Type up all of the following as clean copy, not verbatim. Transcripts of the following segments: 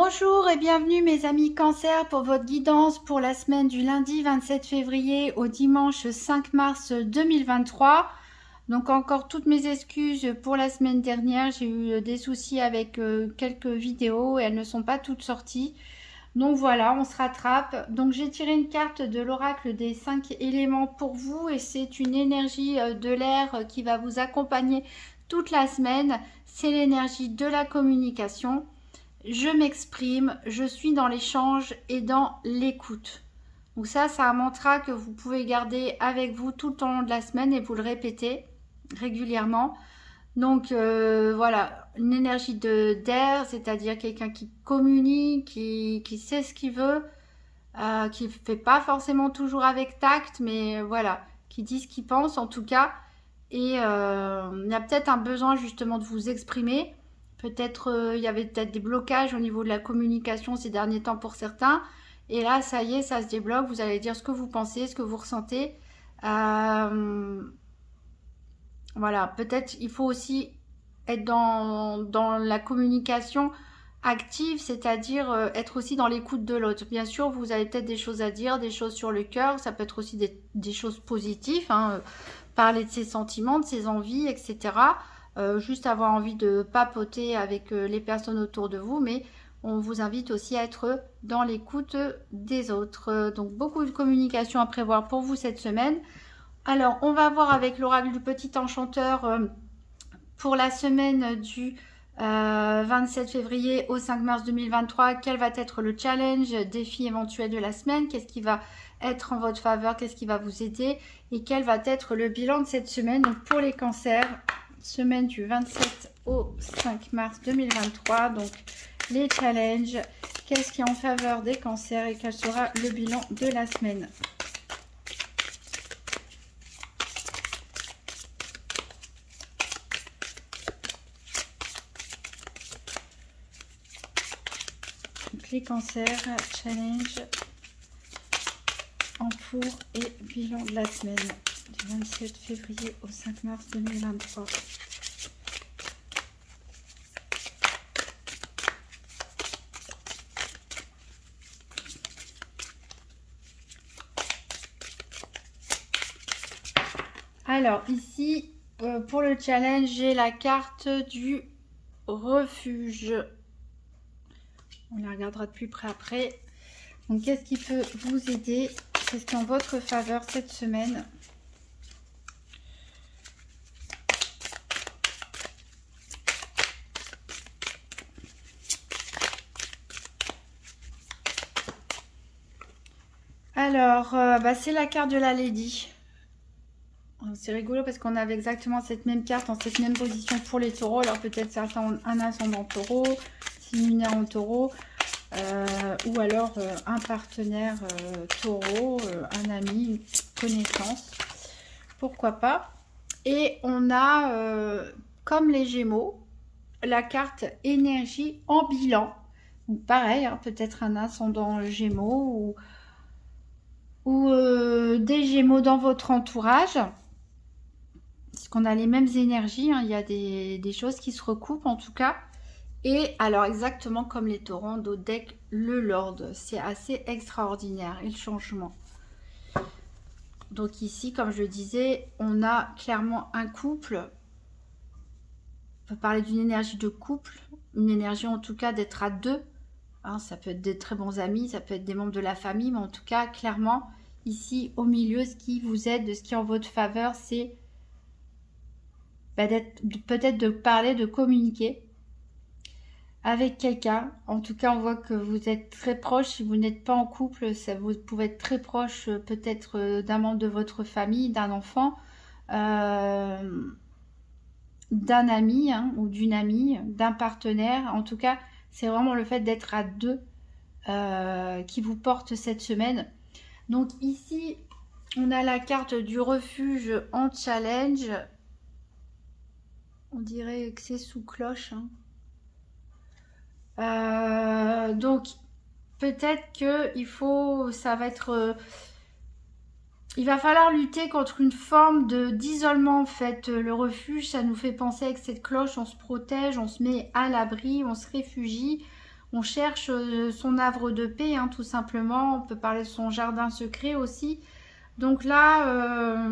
Bonjour et bienvenue mes amis Cancer pour votre guidance pour la semaine du lundi 27 février au dimanche 5 mars 2023. Donc encore toutes mes excuses pour la semaine dernière, j'ai eu des soucis avec quelques vidéos et elles ne sont pas toutes sorties. Donc voilà, on se rattrape. Donc j'ai tiré une carte de l'oracle des 5 éléments pour vous et c'est une énergie de l'air qui va vous accompagner toute la semaine. C'est l'énergie de la communication. Je m'exprime, je suis dans l'échange et dans l'écoute. Donc ça un mantra que vous pouvez garder avec vous tout le long de la semaine et vous le répétez régulièrement. Donc voilà, une énergie d'air, c'est-à-dire quelqu'un qui communique, qui sait ce qu'il veut, qui ne fait pas forcément toujours avec tact, mais voilà, qui dit ce qu'il pense en tout cas. Et il y a peut-être un besoin justement de vous exprimer. Peut-être il y avait peut-être des blocages au niveau de la communication ces derniers temps pour certains. Et là, ça y est, ça se débloque. Vous allez dire ce que vous pensez, ce que vous ressentez. Voilà, peut-être il faut aussi être dans la communication active, c'est-à-dire être aussi dans l'écoute de l'autre. Bien sûr, vous avez peut-être des choses à dire, des choses sur le cœur. Ça peut être aussi des choses positives, hein, parler de ses sentiments, de ses envies, etc. Juste avoir envie de papoter avec les personnes autour de vous, mais on vous invite aussi à être dans l'écoute des autres. Donc beaucoup de communication à prévoir pour vous cette semaine. Alors on va voir avec l'oracle du petit enchanteur pour la semaine du 27 février au 5 mars 2023, quel va être le challenge, défi éventuel de la semaine, qu'est-ce qui va être en votre faveur, qu'est-ce qui va vous aider et quel va être le bilan de cette semaine. Donc pour les cancers, semaine du 27 au 5 mars 2023, donc les challenges, qu'est-ce qui est en faveur des cancers et quel sera le bilan de la semaine. Donc les cancers, challenge, en pour et bilan de la semaine du 27 février au 5 mars 2023. Alors ici, pour le challenge, j'ai la carte du refuge. On la regardera de plus près après. Donc qu'est-ce qui peut vous aider? Qu'est-ce qui est en votre faveur cette semaine? Alors, c'est la carte de la Lady. C'est rigolo parce qu'on avait exactement cette même carte en cette même position pour les taureaux. Alors peut-être certains ont un ascendant taureau, signe lunaire en taureau, ou alors un partenaire taureau, un ami, une connaissance. Pourquoi pas. Et on a, comme les Gémeaux, la carte énergie en bilan. Donc pareil, hein, peut-être un ascendant Gémeaux ou des Gémeaux dans votre entourage. Parce qu'on a les mêmes énergies, hein, il y a des choses qui se recoupent en tout cas. Et alors exactement comme les taureaux d'au deck, le Lord, c'est assez extraordinaire et le changement. Donc ici, comme je le disais, on a clairement un couple. On peut parler d'une énergie de couple, une énergie en tout cas d'être à deux. Hein, ça peut être des très bons amis, ça peut être des membres de la famille, mais en tout cas, clairement, ici au milieu, ce qui vous aide, ce qui est en votre faveur, c'est peut-être de parler, de communiquer avec quelqu'un. En tout cas, on voit que vous êtes très proche. Si vous n'êtes pas en couple, vous pouvez être très proche peut-être d'un membre de votre famille, d'un enfant, d'un ami, hein, ou d'une amie, d'un partenaire. En tout cas, c'est vraiment le fait d'être à deux qui vous porte cette semaine. Donc ici, on a la carte du refuge en challenge. On dirait que c'est sous cloche. Hein. Donc, peut-être que il va falloir lutter contre une forme d'isolement en fait. Le refuge, ça nous fait penser avec cette cloche, on se protège, on se met à l'abri, on se réfugie, On cherche son havre de paix, hein, tout simplement. On peut parler de son jardin secret aussi. Donc là,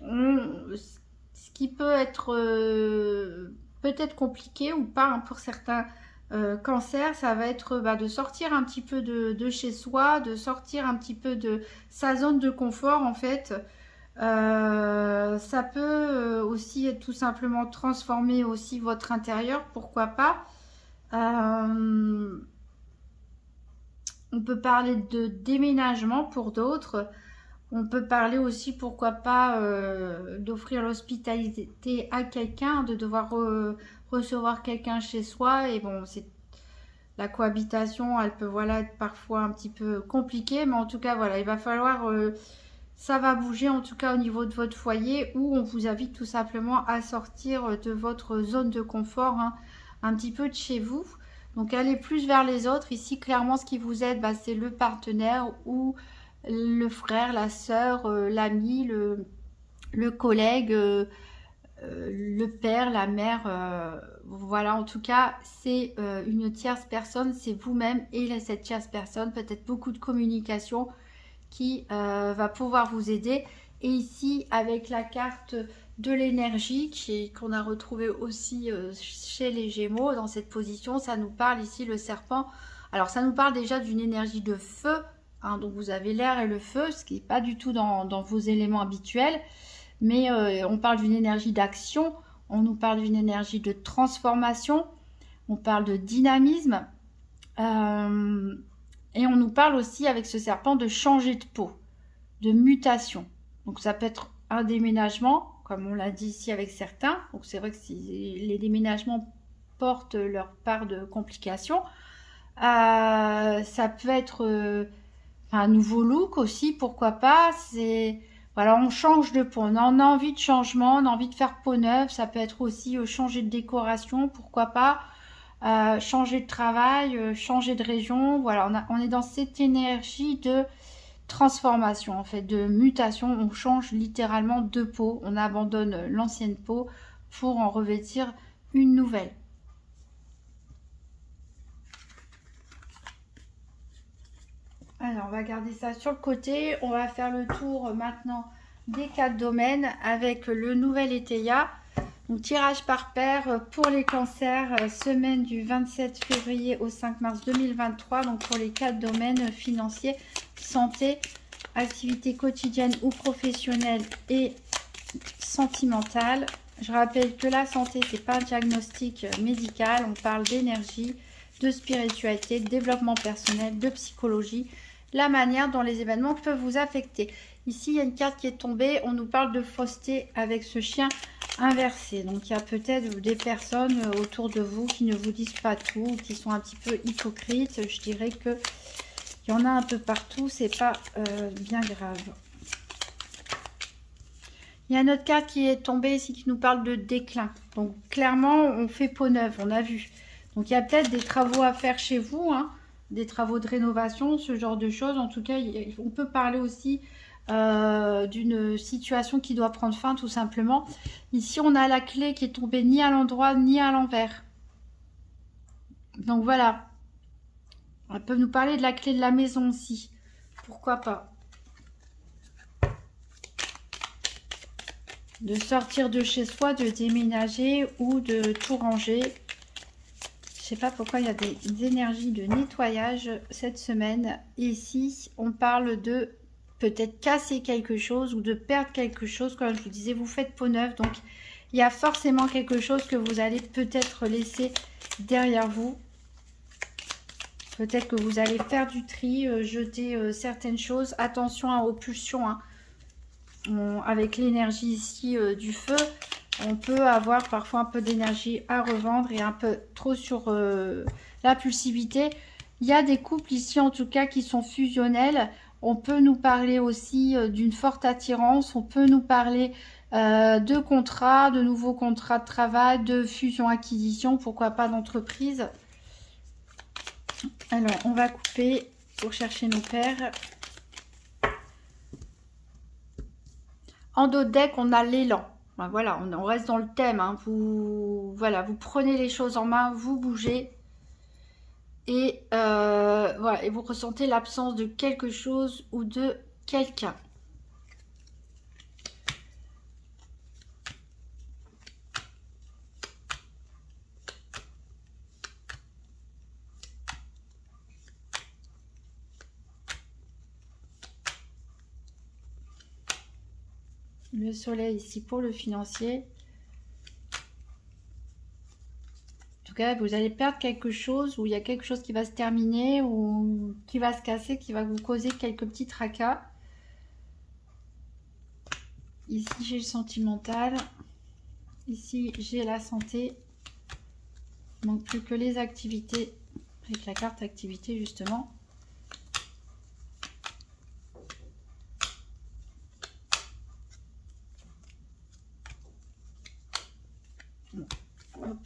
ce qui peut être peut-être compliqué ou pas, hein, pour certains cancers, ça va être de sortir un petit peu de chez soi, de sortir un petit peu de sa zone de confort en fait. Ça peut aussi être tout simplement transformer aussi votre intérieur, pourquoi pas. On peut parler de déménagement pour d'autres. On peut parler aussi, pourquoi pas, d'offrir l'hospitalité à quelqu'un, de devoir recevoir quelqu'un chez soi. Et bon, c'est la cohabitation, elle peut voilà être parfois un petit peu compliquée, mais en tout cas voilà, il va falloir, ça va bouger en tout cas au niveau de votre foyer, où on vous invite tout simplement à sortir de votre zone de confort, hein, un petit peu de chez vous. Donc aller plus vers les autres. Ici clairement ce qui vous aide, c'est le partenaire ou le frère, la sœur, l'ami, le collègue, le père, la mère, voilà, en tout cas c'est une tierce personne, c'est vous-même et cette tierce personne, peut-être beaucoup de communication qui va pouvoir vous aider. Et ici avec la carte de l'énergie qu'on a retrouvée aussi chez les Gémeaux dans cette position, ça nous parle ici le serpent. Alors ça nous parle déjà d'une énergie de feu, hein, donc vous avez l'air et le feu, ce qui n'est pas du tout dans vos éléments habituels. Mais on parle d'une énergie d'action, on nous parle d'une énergie de transformation, on parle de dynamisme, et on nous parle aussi avec ce serpent de changer de peau, de mutation. Donc ça peut être un déménagement, comme on l'a dit ici avec certains. Donc c'est vrai que les déménagements portent leur part de complications. Ça peut être un nouveau look aussi, pourquoi pas. Voilà, on change de peau, on a envie de changement, on a envie de faire peau neuve. Ça peut être aussi changer de décoration, pourquoi pas, changer de travail, changer de région. Voilà, on est dans cette énergie de transformation, en fait, de mutation. On change littéralement de peau, on abandonne l'ancienne peau pour en revêtir une nouvelle. Alors, on va garder ça sur le côté. On va faire le tour maintenant des 4 domaines avec le nouvel Éteia. Donc, tirage par paire pour les cancers, semaine du 27 février au 5 mars 2023. Donc, pour les 4 domaines financiers, santé, activité quotidienne ou professionnelle et sentimentale. Je rappelle que la santé, c'est pas un diagnostic médical. On parle d'énergie, de spiritualité, de développement personnel, de psychologie, la manière dont les événements peuvent vous affecter. Ici, il y a une carte qui est tombée. On nous parle de fausseté avec ce chien inversé. Donc, il y a peut-être des personnes autour de vous qui ne vous disent pas tout, qui sont un petit peu hypocrites. Je dirais que il y en a un peu partout. C'est pas bien grave. Il y a une autre carte qui est tombée ici qui nous parle de déclin. Donc, clairement, on fait peau neuve, on a vu. Donc, il y a peut-être des travaux à faire chez vous, hein, des travaux de rénovation, ce genre de choses. En tout cas, on peut parler aussi d'une situation qui doit prendre fin, tout simplement. Ici, on a la clé qui est tombée ni à l'endroit, ni à l'envers. Donc, voilà. On peut nous parler de la clé de la maison aussi. Pourquoi pas. De sortir de chez soi, de déménager ou de tout ranger. Je sais pas pourquoi il y a des énergies de nettoyage cette semaine. Ici, on parle de peut-être casser quelque chose ou de perdre quelque chose. Comme je vous disais, vous faites peau neuve. Donc, il y a forcément quelque chose que vous allez peut-être laisser derrière vous. Peut-être que vous allez faire du tri, jeter certaines choses. Attention aux pulsions. Hein. Avec l'énergie ici du feu, on peut avoir parfois un peu d'énergie à revendre et un peu trop sur l'impulsivité. Il y a des couples ici en tout cas qui sont fusionnels. On peut nous parler aussi d'une forte attirance. On peut nous parler de contrats, de nouveaux contrats de travail, de fusion-acquisition, pourquoi pas d'entreprise. Alors, on va couper pour chercher nos paires. En dos de deck, on a l'élan. Ben voilà, on reste dans le thème. Hein. Vous prenez les choses en main, vous bougez. Et voilà, et vous ressentez l'absence de quelque chose ou de quelqu'un. Le soleil ici pour le financier. En tout cas, vous allez perdre quelque chose, ou il y a quelque chose qui va se terminer, ou qui va se casser, qui va vous causer quelques petits tracas. Ici, j'ai le sentimental. Ici, j'ai la santé. Il manque plus que les activités, avec la carte activité justement. Hop.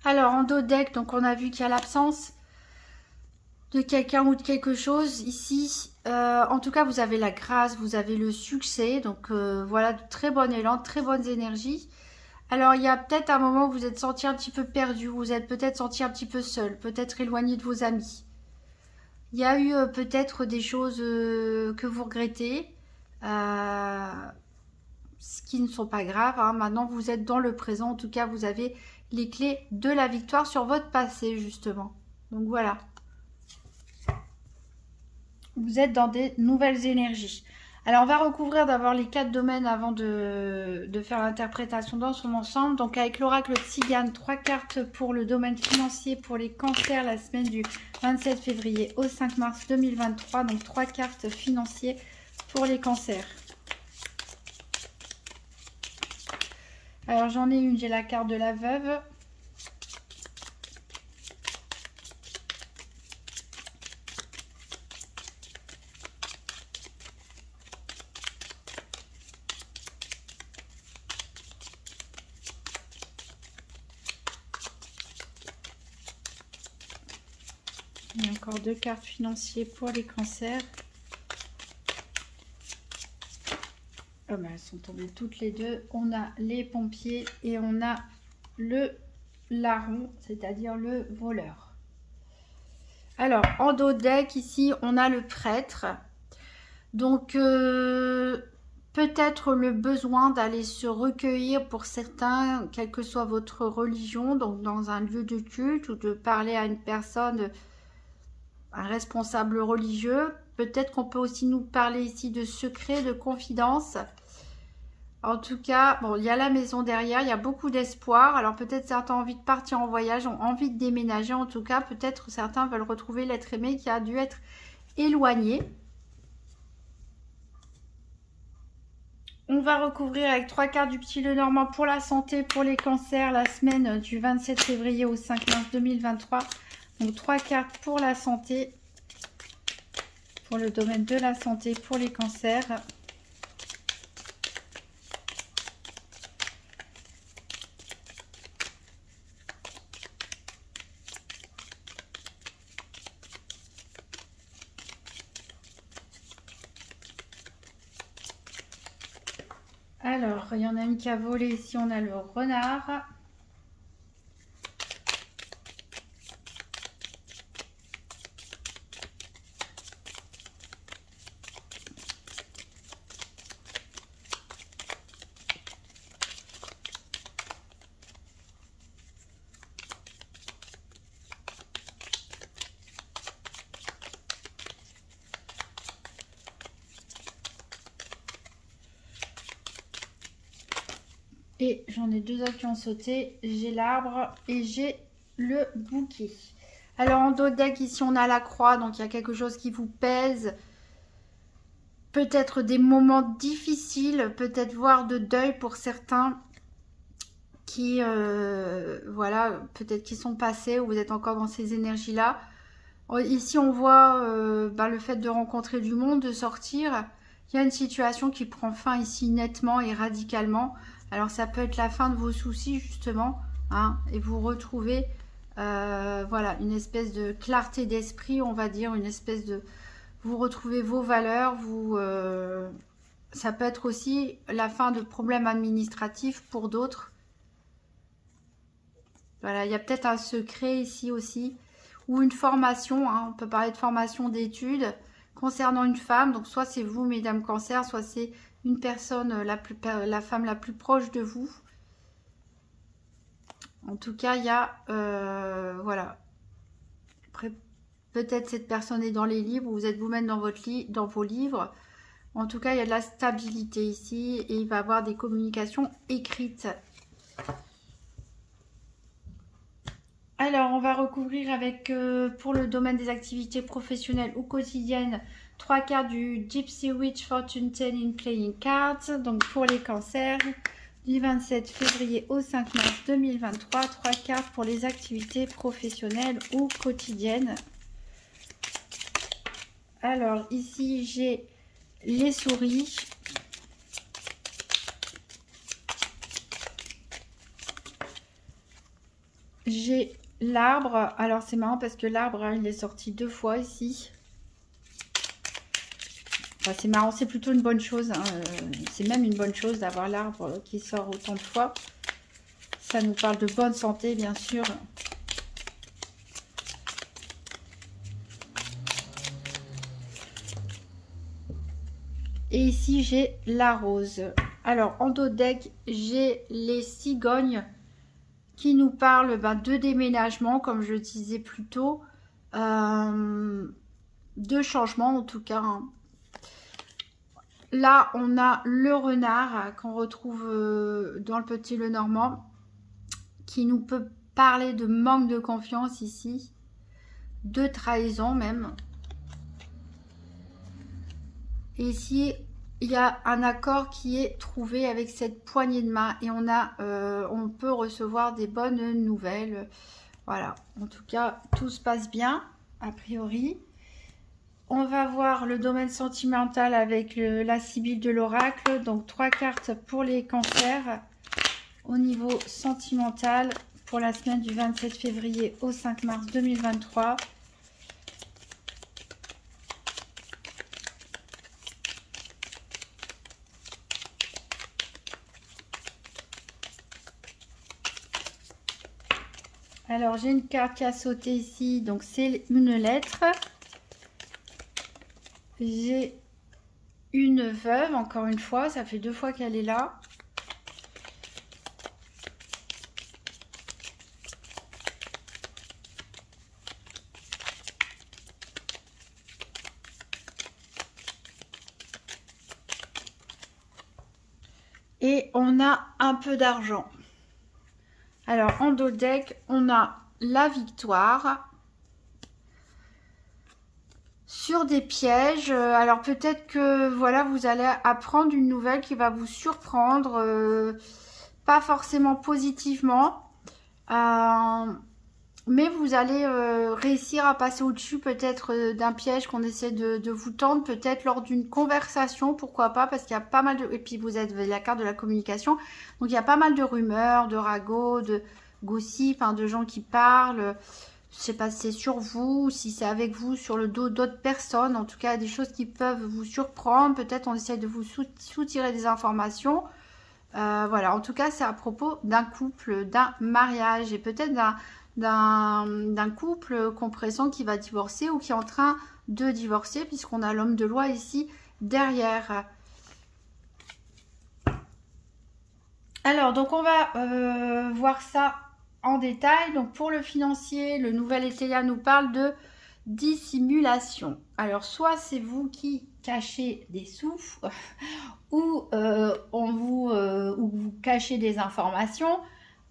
Alors en dos deck, donc on a vu qu'il y a l'absence de quelqu'un ou de quelque chose ici. En tout cas, vous avez la grâce, vous avez le succès. Donc voilà, de très bon élan, de très bonnes énergies. Alors il y a peut-être un moment où vous êtes senti un petit peu perdu, vous êtes peut-être senti un petit peu seul, peut-être éloigné de vos amis. Il y a eu peut-être des choses que vous regrettez, ce qui ne sont pas graves, hein. Maintenant, vous êtes dans le présent. En tout cas, vous avez les clés de la victoire sur votre passé, justement. Donc voilà. Vous êtes dans des nouvelles énergies. Alors, on va recouvrir d'abord les 4 domaines avant de faire l'interprétation dans son ensemble. Donc, avec l'oracle Tzigane, 3 cartes pour le domaine financier pour les cancers la semaine du 27 février au 5 mars 2023. Donc, 3 cartes financiers pour les cancers. Alors, j'en ai une, j'ai la carte de la veuve. Il y a encore 2 cartes financières pour les cancers. Oh ben, elles sont tombées toutes les deux. On a les pompiers et on a le larron, c'est-à-dire le voleur. Alors, en dos deck, ici, on a le prêtre. Donc, peut-être le besoin d'aller se recueillir pour certains, quelle que soit votre religion, donc dans un lieu de culte, ou de parler à une personne, un responsable religieux. Peut-être qu'on peut aussi nous parler ici de secrets, de confidences. En tout cas, bon, il y a la maison derrière, il y a beaucoup d'espoir. Alors peut-être certains ont envie de partir en voyage, ont envie de déménager. En tout cas, peut-être certains veulent retrouver l'être aimé qui a dû être éloigné. On va recouvrir avec 3 cartes du petit Lenormand pour la santé, pour les cancers, la semaine du 27 février au 5 mars 2023. Donc 3 cartes pour la santé, pour le domaine de la santé, pour les cancers. Alors, il y en a une qui a volé. Ici, on a le renard. Et j'en ai 2 autres qui ont sauté. J'ai l'arbre et j'ai le bouquet. Alors en dos deck, ici on a la croix. Donc il y a quelque chose qui vous pèse. Peut-être des moments difficiles. Peut-être voire de deuil pour certains. Qui, voilà, peut-être qui sont passés. Ou vous êtes encore dans ces énergies-là. Ici on voit le fait de rencontrer du monde, de sortir. Il y a une situation qui prend fin ici nettement et radicalement. Alors ça peut être la fin de vos soucis justement, hein, et vous retrouvez voilà, une espèce de clarté d'esprit, on va dire, une espèce de... vous retrouvez vos valeurs, ça peut être aussi la fin de problèmes administratifs pour d'autres. Voilà, il y a peut-être un secret ici aussi, ou une formation, hein, on peut parler de formation d'études concernant une femme, donc soit c'est vous, mesdames Cancer, soit c'est une personne, la femme la plus proche de vous. En tout cas, il y a, voilà. Après, peut-être cette personne est dans les livres, vous êtes vous-même dans vos livres. En tout cas, il y a de la stabilité ici et il va y avoir des communications écrites. Alors, on va recouvrir avec, pour le domaine des activités professionnelles ou quotidiennes, 3 cartes du Gypsy Witch Fortune Telling Playing Cards. Donc, pour les cancers, du 27 février au 5 mars 2023, 3 cartes pour les activités professionnelles ou quotidiennes. Alors, ici, j'ai les souris. J'ai l'arbre. Alors, c'est marrant parce que l'arbre, hein, il est sorti 2 fois ici. Enfin, c'est marrant, c'est plutôt une bonne chose. Hein. C'est même une bonne chose d'avoir l'arbre qui sort autant de fois. Ça nous parle de bonne santé, bien sûr. Et ici, j'ai la rose. Alors, en dos de deck, j'ai les cigognes qui nous parlent de déménagement, comme je le disais plus tôt. De changement, en tout cas. Hein. Là, on a le renard qu'on retrouve dans le Petit Lenormand, qui nous peut parler de manque de confiance ici, de trahison même. Et ici, il y a un accord qui est trouvé avec cette poignée de main et on peut recevoir des bonnes nouvelles. Voilà, en tout cas, tout se passe bien, a priori. On va voir le domaine sentimental avec la Sibylle de l'oracle. Donc, 3 cartes pour les cancers au niveau sentimental pour la semaine du 27 février au 5 mars 2023. Alors, j'ai une carte qui a sauté ici, donc c'est une lettre. J'ai une veuve, encore une fois, ça fait 2 fois qu'elle est là. Et on a un peu d'argent. Alors, en dos de deck, on a la victoire. Sur des pièges, alors peut-être que voilà, vous allez apprendre une nouvelle qui va vous surprendre, pas forcément positivement, mais vous allez réussir à passer au-dessus peut-être d'un piège qu'on essaie de vous tendre, peut-être lors d'une conversation, pourquoi pas, parce qu'il y a pas mal de... Et puis vous êtes la carte de la communication, donc il y a pas mal de rumeurs, de ragots, de gossip, hein, de gens qui parlent. Je sais pas si c'est sur vous, si c'est avec vous, sur le dos d'autres personnes. En tout cas, des choses qui peuvent vous surprendre. Peut-être on essaie de vous soutirer des informations. Voilà, en tout cas, c'est à propos d'un couple, d'un mariage et peut-être d'un couple qu'on pressent qui va divorcer ou qui est en train de divorcer puisqu'on a l'homme de loi ici derrière. Alors, donc on va voir ça en détail. Donc pour le financier, le nouvel Etelia nous parle de dissimulation. Alors soit c'est vous qui cachez des sous ou vous cachez des informations,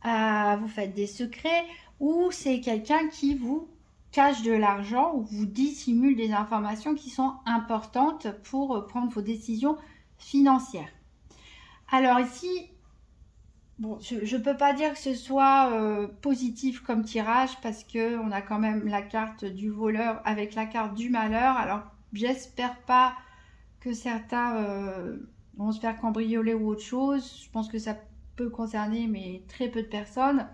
vous faites des secrets, ou c'est quelqu'un qui vous cache de l'argent ou vous dissimule des informations qui sont importantes pour prendre vos décisions financières. Alors ici, bon, je ne peux pas dire que ce soit positif comme tirage parce qu'on a quand même la carte du voleur avec la carte du malheur. Alors, j'espère pas que certains vont se faire cambrioler ou autre chose. Je pense que ça peut concerner mais très peu de personnes.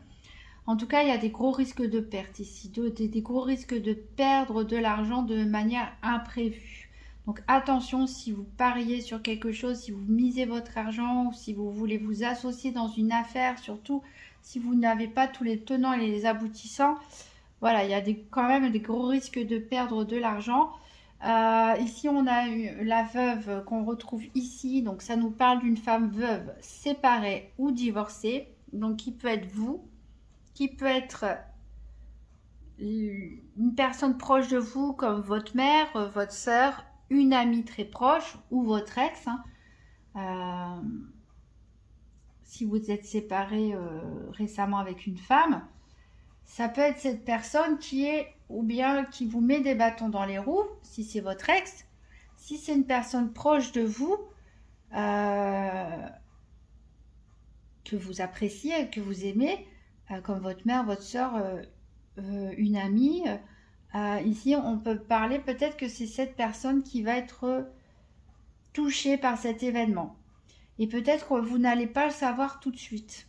En tout cas, il y a des gros risques de perte ici, des gros risques de perdre de l'argent de manière imprévue. Donc attention si vous pariez sur quelque chose, si vous misez votre argent ou si vous voulez vous associer dans une affaire, surtout si vous n'avez pas tous les tenants et les aboutissants. Voilà, il y a quand même des gros risques de perdre de l'argent. Ici, on a la veuve qu'on retrouve ici. Donc, ça nous parle d'une femme veuve séparée ou divorcée. Donc, qui peut être vous, qui peut être une personne proche de vous comme votre mère, votre soeur, une amie très proche ou votre ex. Si vous êtes séparé récemment avec une femme, ça peut être cette personne qui est, ou bien qui vous met des bâtons dans les roues, si c'est votre ex. Si c'est une personne proche de vous, que vous appréciez, que vous aimez, comme votre mère, votre soeur, une amie. Ici, on peut parler, peut-être que c'est cette personne qui va être touchée par cet événement. Et peut-être que vous n'allez pas le savoir tout de suite.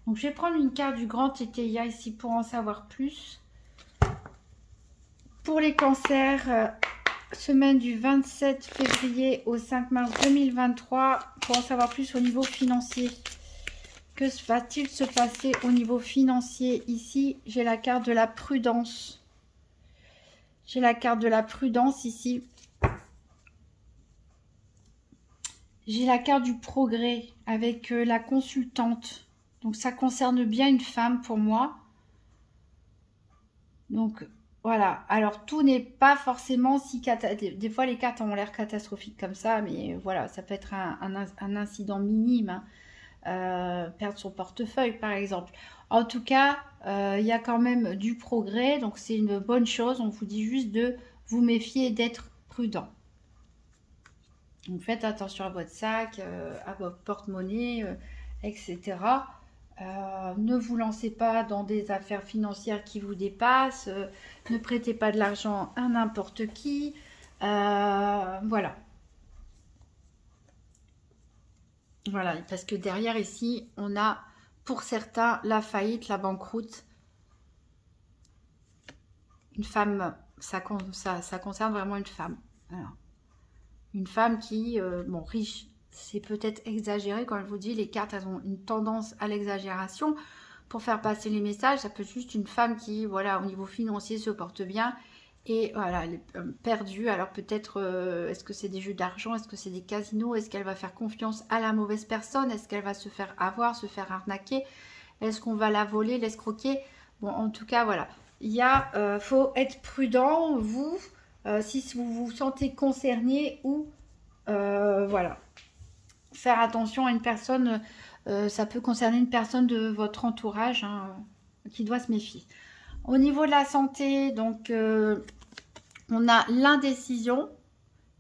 Donc, je vais prendre une carte du grand Teteia ici pour en savoir plus. Pour les cancers, semaine du 27 février au 5 mars 2023, pour en savoir plus au niveau financier. Que va-t-il se passer au niveau financier? Ici, j'ai la carte de la prudence. J'ai la carte de la prudence ici. J'ai la carte du progrès avec la consultante. Donc, ça concerne bien une femme pour moi. Donc, voilà. Alors, tout n'est pas forcément si... Des fois, les cartes ont l'air catastrophiques comme ça. Mais voilà, ça peut être un incident minime. Hein. Perdre son portefeuille, par exemple. En tout cas, il y a quand même du progrès. Donc, c'est une bonne chose. On vous dit juste de vous méfier et d'être prudent. Donc, faites attention à votre sac, à votre porte-monnaie, etc. Ne vous lancez pas dans des affaires financières qui vous dépassent. Ne prêtez pas de l'argent à n'importe qui. Voilà. Voilà, parce que derrière ici, on a pour certains la faillite, la banqueroute. Une femme, ça concerne vraiment une femme. Alors, une femme qui, bon, riche, c'est peut-être exagéré. Quand je vous dis, les cartes, elles ont une tendance à l'exagération pour faire passer les messages. Ça peut être juste une femme qui, voilà, au niveau financier, se porte bien. Et voilà, elle est perdue. Alors peut-être, est-ce que c'est des jeux d'argent? Est-ce que c'est des casinos? Est-ce qu'elle va faire confiance à la mauvaise personne? Est-ce qu'elle va se faire avoir, se faire arnaquer? Est-ce qu'on va la voler, l'escroquer? Bon, en tout cas, voilà. Il y a, faut être prudent, vous, si vous vous sentez concerné ou, voilà. Faire attention à une personne, ça peut concerner une personne de votre entourage, hein, qui doit se méfier. Au niveau de la santé, donc, on a l'indécision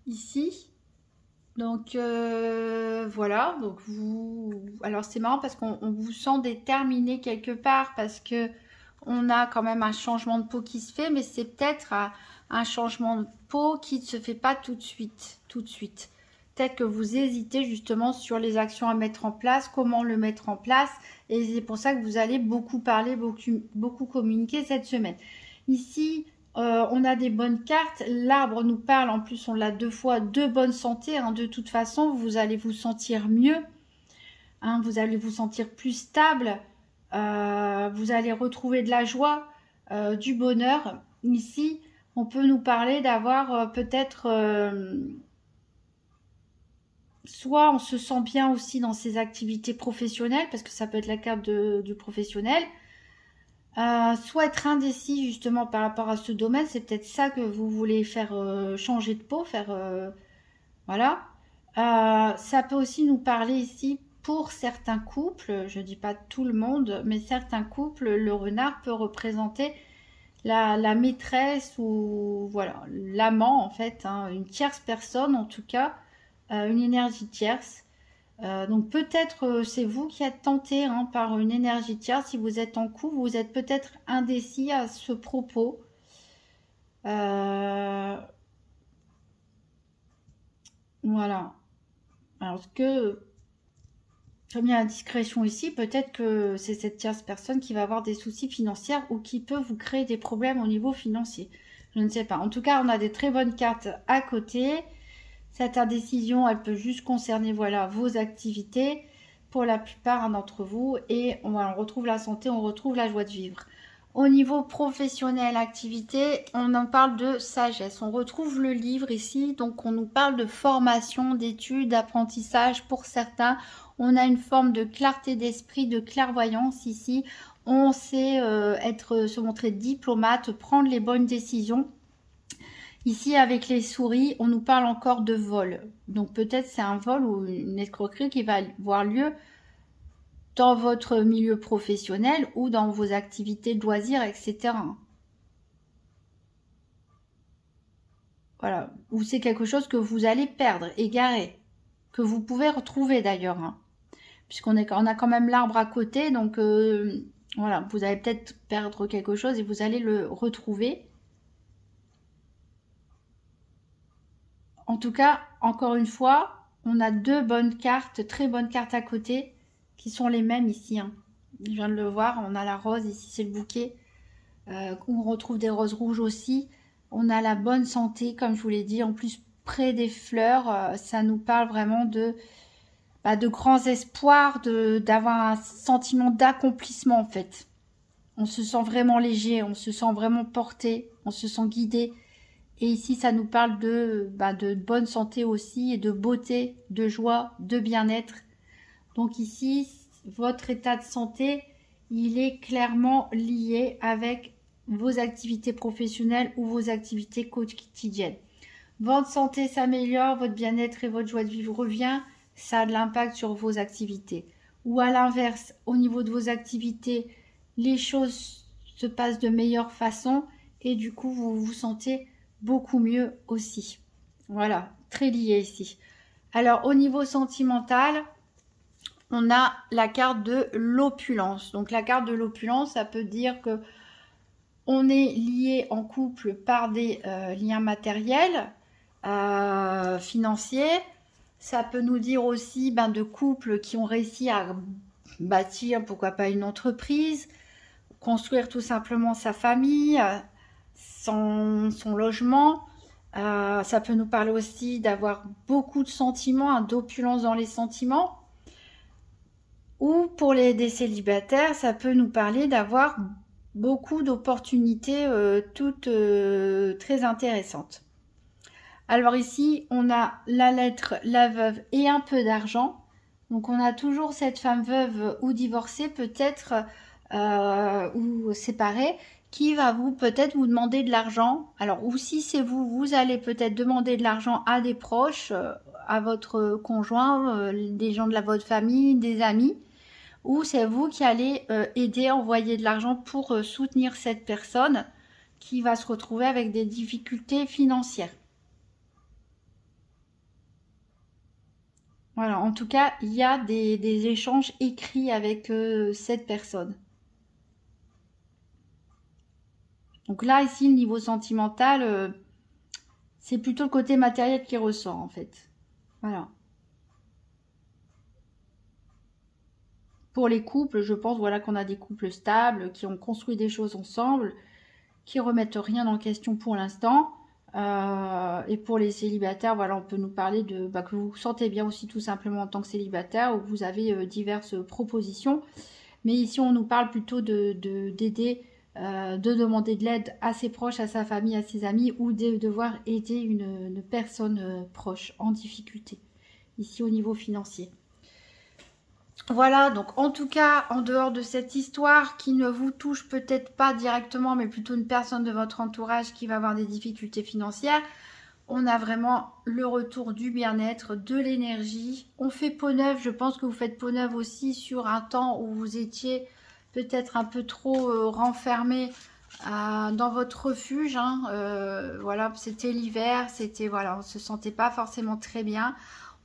ici. Donc, voilà. Donc, alors, c'est marrant parce qu'on vous sent déterminé quelque part parce que on a quand même un changement de peau qui se fait, mais c'est peut-être un changement de peau qui ne se fait pas tout de suite. Peut-être que vous hésitez justement sur les actions à mettre en place, comment le mettre en place. Et c'est pour ça que vous allez beaucoup parler, beaucoup communiquer cette semaine. Ici, on a des bonnes cartes. L'arbre nous parle, en plus on l'a 2 fois, de bonne santé. Hein. De toute façon, vous allez vous sentir mieux. Hein. Vous allez vous sentir plus stable. Vous allez retrouver de la joie, du bonheur. Ici, on peut nous parler d'avoir peut-être... soit on se sent bien aussi dans ses activités professionnelles, parce que ça peut être la carte du professionnel, soit être indécis justement par rapport à ce domaine, c'est peut-être ça que vous voulez faire changer de peau, voilà. Ça peut aussi nous parler ici pour certains couples, je ne dis pas tout le monde, mais certains couples, le renard peut représenter la maîtresse ou voilà l'amant en fait, hein, une tierce personne en tout cas. Une énergie tierce. Donc peut-être c'est vous qui êtes tenté hein, par une énergie tierce. Si vous êtes en couple, vous êtes peut-être indécis à ce propos. Voilà. Alors que, comme il y a la discrétion ici, peut-être que c'est cette tierce personne qui va avoir des soucis financiers ou qui peut vous créer des problèmes au niveau financier. Je ne sais pas. En tout cas, on a des très bonnes cartes à côté. Cette indécision, elle peut juste concerner, voilà, vos activités pour la plupart d'entre vous. Et on retrouve la santé, on retrouve la joie de vivre. Au niveau professionnel, activité, on en parle de sagesse. On retrouve le livre ici, donc on nous parle de formation, d'études, d'apprentissage pour certains. On a une forme de clarté d'esprit, de clairvoyance ici. On sait se montrer diplomate, prendre les bonnes décisions. Ici, avec les souris, on nous parle encore de vol. Donc peut-être c'est un vol ou une escroquerie qui va avoir lieu dans votre milieu professionnel ou dans vos activités de loisirs, etc. Voilà. Ou c'est quelque chose que vous allez perdre, égarer, que vous pouvez retrouver d'ailleurs. Hein. Puisqu'on a quand même l'arbre à côté, donc voilà, vous allez peut-être perdre quelque chose et vous allez le retrouver. En tout cas, encore une fois, on a deux bonnes cartes, très bonnes cartes à côté, qui sont les mêmes ici. Hein. Je viens de le voir, on a la rose, ici c'est le bouquet. On retrouve des roses rouges aussi. On a la bonne santé, comme je vous l'ai dit. En plus, près des fleurs, ça nous parle vraiment de grands espoirs, d'avoir un sentiment d'accomplissement en fait. On se sent vraiment léger, on se sent vraiment porté, on se sent guidé. Et ici, ça nous parle de bonne santé aussi et de beauté, de joie, de bien-être. Donc ici, votre état de santé, il est clairement lié avec vos activités professionnelles ou vos activités quotidiennes. Votre santé s'améliore, votre bien-être et votre joie de vivre revient, ça a de l'impact sur vos activités. Ou à l'inverse, au niveau de vos activités, les choses se passent de meilleure façon et du coup, vous vous sentez beaucoup mieux aussi. Voilà, très lié ici. Alors, au niveau sentimental, on a la carte de l'opulence. Donc, la carte de l'opulence, ça peut dire que on est lié en couple par des liens matériels, financiers. Ça peut nous dire aussi de couples qui ont réussi à bâtir, pourquoi pas, une entreprise, construire tout simplement sa famille, son logement. Ça peut nous parler aussi d'avoir beaucoup de sentiments, d'opulence dans les sentiments. Ou pour des célibataires, ça peut nous parler d'avoir beaucoup d'opportunités toutes très intéressantes. Alors ici, on a la lettre, la veuve et un peu d'argent. Donc on a toujours cette femme veuve ou divorcée peut-être ou séparée qui va peut-être vous demander de l'argent. Alors ou si c'est vous, vous allez peut-être demander de l'argent à des proches, à votre conjoint, des gens de votre famille, des amis. Ou c'est vous qui allez aider, envoyer de l'argent pour soutenir cette personne qui va se retrouver avec des difficultés financières. Voilà, en tout cas, il y a des échanges écrits avec cette personne. Donc là, ici, le niveau sentimental, c'est plutôt le côté matériel qui ressort, en fait. Voilà. Pour les couples, je pense voilà, qu'on a des couples stables, qui ont construit des choses ensemble, qui remettent rien en question pour l'instant. Et pour les célibataires, voilà, on peut nous parler de que vous vous sentez bien aussi tout simplement en tant que célibataire, ou que vous avez diverses propositions. Mais ici, on nous parle plutôt d'aider, de demander de l'aide à ses proches, à sa famille, à ses amis, ou de devoir aider une personne proche en difficulté, ici au niveau financier. Voilà, donc en tout cas, en dehors de cette histoire qui ne vous touche peut-être pas directement, mais plutôt une personne de votre entourage qui va avoir des difficultés financières, on a vraiment le retour du bien-être, de l'énergie. On fait peau neuve, je pense que vous faites peau neuve aussi sur un temps où vous étiez peut-être un peu trop renfermé dans votre refuge. Voilà, c'était l'hiver, voilà, on ne se sentait pas forcément très bien.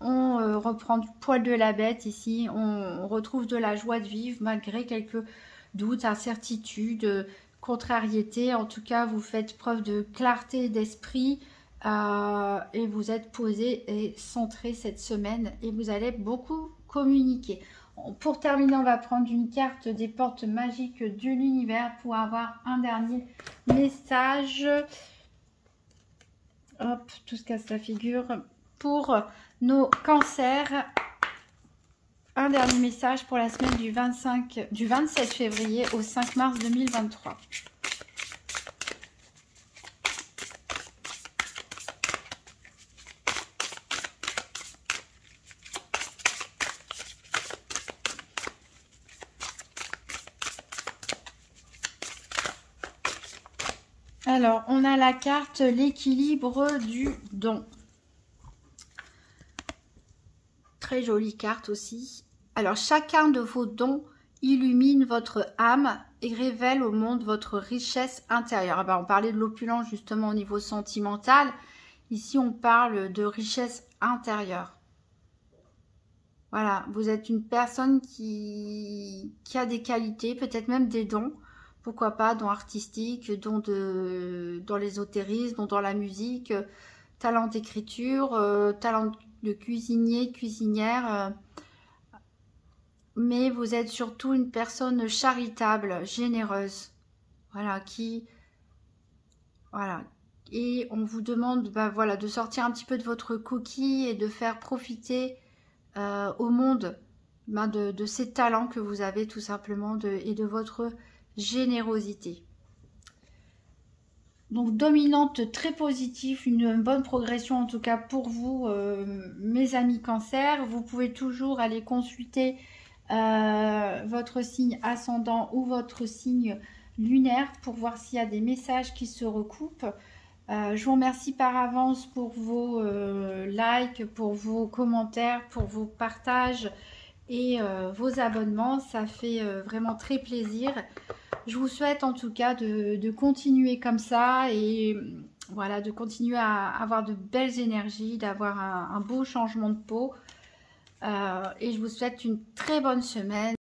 On reprend du poil de la bête ici, on retrouve de la joie de vivre malgré quelques doutes, incertitudes, contrariétés. En tout cas, vous faites preuve de clarté d'esprit et vous êtes posé et centré cette semaine et vous allez beaucoup communiquer. Pour terminer, on va prendre une carte des portes magiques de l'univers pour avoir un dernier message hop, tout se casse la figure. Pour nos cancers, un dernier message pour la semaine du 27 février au 5 mars 2023. Alors, on a la carte l'équilibre du don. Très jolie carte aussi. Alors, chacun de vos dons illumine votre âme et révèle au monde votre richesse intérieure. Ah ben, on parlait de l'opulence justement au niveau sentimental. Ici, on parle de richesse intérieure. Voilà, vous êtes une personne qui a des qualités, peut-être même des dons. Pourquoi pas, dons artistiques, dons dans l'ésotérisme, dons dans la musique, talent d'écriture, talent de cuisinier, cuisinière. Mais vous êtes surtout une personne charitable, généreuse. Voilà, Voilà. Et on vous demande voilà, de sortir un petit peu de votre coquille et de faire profiter au monde de ces talents que vous avez tout simplement et de votre générosité. Donc dominante, très positif, une bonne progression en tout cas pour vous, mes amis cancer. Vous pouvez toujours aller consulter votre signe ascendant ou votre signe lunaire pour voir s'il y a des messages qui se recoupent. Je vous remercie par avance pour vos likes, pour vos commentaires, pour vos partages et vos abonnements. Ça fait vraiment très plaisir. Je vous souhaite en tout cas de continuer comme ça et voilà, de continuer à avoir de belles énergies, d'avoir un beau changement de peau. Et je vous souhaite une très bonne semaine.